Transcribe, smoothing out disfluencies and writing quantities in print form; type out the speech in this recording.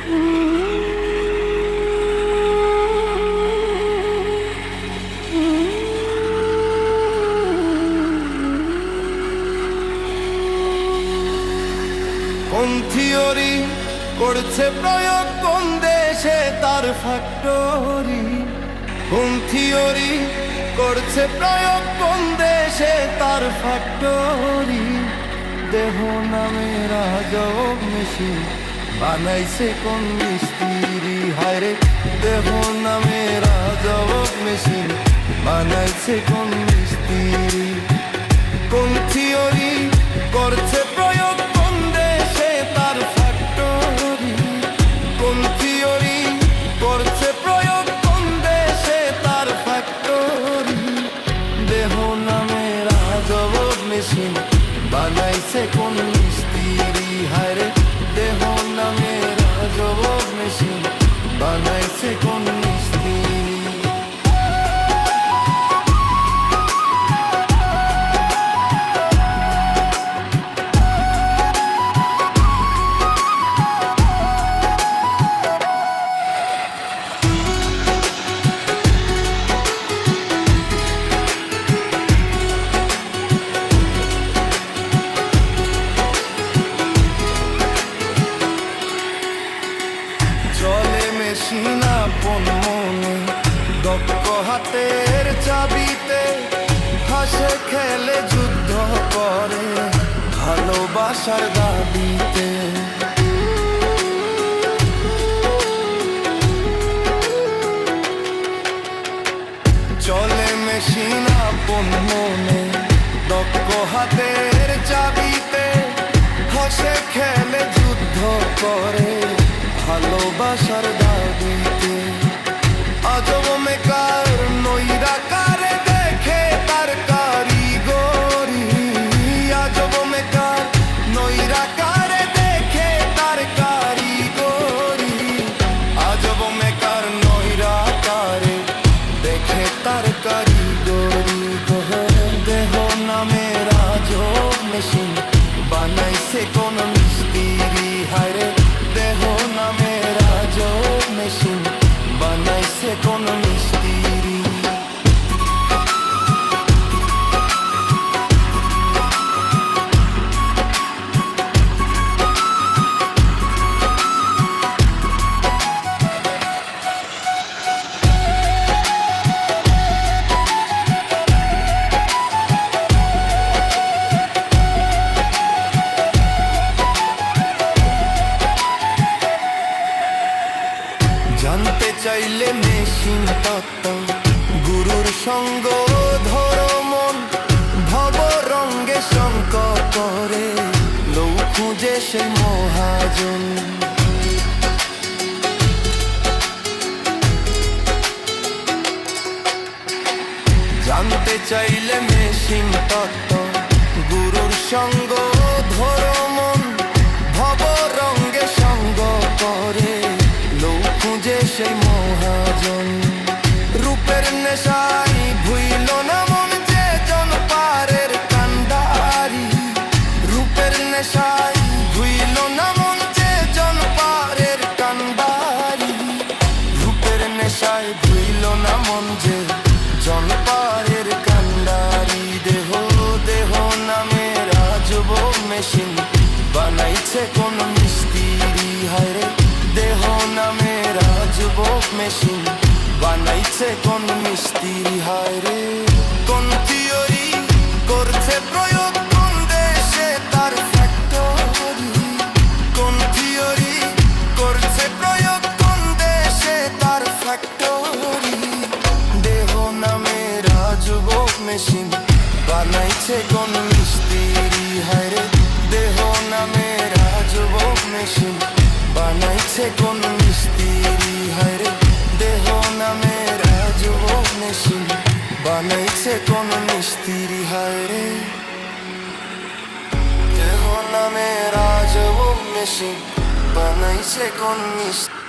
কোন থিওরি করছে প্রয়োগ, কোন দেশে তার ফ্যাক্টরি? কোন থিওরি করছে প্রয়োগ, কোন দেশে তার ফ্যাক্টরি? দেহ নামের আজব মেশিন বানাইছে কোন মিস্ত্রি? হায়রে দেহ নামের আজব মেশিন বানাইছে কোন মিস্ত্রি? কোন থিওরি করছে প্রয়োগ, কোন দেশে তার ফ্যাক্টরি? কোন থিওরি করছে প্রয়োগ, কোন দেশে তার ফ্যাক্টরি? দেহ নামের আজব মেশিন বানাইছে কোন মিস্ত্রি? হায়রে দেহ নামের আজব মেশিন বানাইছে কোন মিস্ত্রি? চলে মেশিন আপন মনে, দক্ষ হাতের চাবিতে, হাসে খেলে যুদ্ধ করে ভালোবাসার দাবিতে। চলে মেশিন আপন মনে, দক্ষ হাতের চাবিতে, হাসে খেলে যুদ্ধ করে ভালোবাসার দাবিতে। আজব মেকার নইরা কারে দেখে তার কারিগরি? আজব মেকার নইরা কারে দেখে তার কারিগরি? আজব মেকার নইরা কারে দেখে তার কারিগরি? দেহ নামের আজব মেশিন বানাইছে কোন মিস্ত্রি? হায়রে দেহ নামের আজব মেশিন বানাইছে কোন মিস্ত্রি? জানতে চাইলে মেশিন তত্ত্ব, গুরুর সঙ্গ ধরো মন, ভব রঙ্গে শঙ্ক করে লৌ খুঁজে সেই মহাজন। জানতে চাইলে মেশিন তত্ত্ব, গুরুর সঙ্গ ধরো মন, ভব রঙ্গে সঙ্গ করে লৌ খুঁজে সেই মহাজন। রূপের নেশাই ভুইল না মন যে জন পারের কান্ডারি? রূপের নেশাই ভুইল না মন যে জন পারের কান্ডারি? রূপের নেশাই ভুইল না মন যে জন পারের কান্ডারি? দেহ দেহ নামের আজব মেশিন বানাইছে কোন মিস্ত্রি? হায়রে দেহ নামের আজব মেশিন বানাইছে কোন মিস্ত্রি? হায়রে কোন থিওরি করছে প্রয়োগ, কোন দেশে তার ফ্যাক্টরি? কোন থিওরি করছে প্রয়োগ, কোন দেশে তার ফ্যাক্টরি? দেহ নামের আজব মেশিন বানাইছে কোন মিস্ত্রি? হায়রে দেহ নামের আজব মেশিন বানাইছে কোন মিস্ত্রি? হায়রে দেহ নামের আজব মেশিন বানাইছে কোন মিস্ত্রি? হায়রে দেহ নামের আজব মেশিন বানাইছে কোন মিস্ত্রি?